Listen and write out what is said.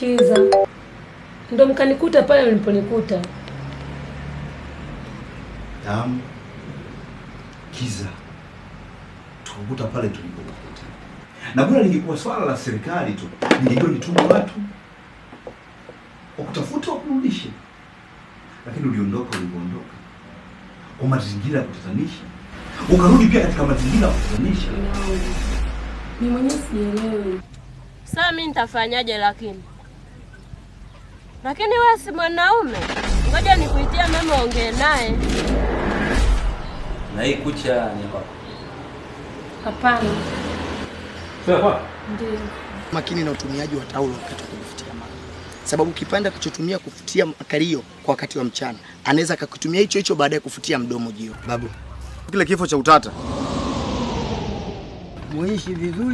Kiza. Ndo mkanikuta pale mliponikuta. Damu. Kiza. Tukukuta pale tulipokukuta. Na bora lingekuwa swala la serikali tu, ningejua nitume watu wakutafuta wakurudishe. Lakini uliondoka ulipoondoka kwa mazingira ya kutatanisha. Ukarudi pia katika mazingira ya kutatanisha. Mimi mwenyewe sielewi. Sasa mimi nitafanyaje lakini wewe si mwanaume. Ngoja nikuitie mama ongee naye. Na hii kucha ni kwako? Hapana. Sawa. Ndio. Makini na utumiaji wa taulo wakati wa kufutia mama. Sababu kipanda kichotumia kufutia makalio kwa wakati wa mchana, anaweza akakutumia hicho baadaye kufutia mdomo jio. Babu, kile kifo cha utata muishi vizuri.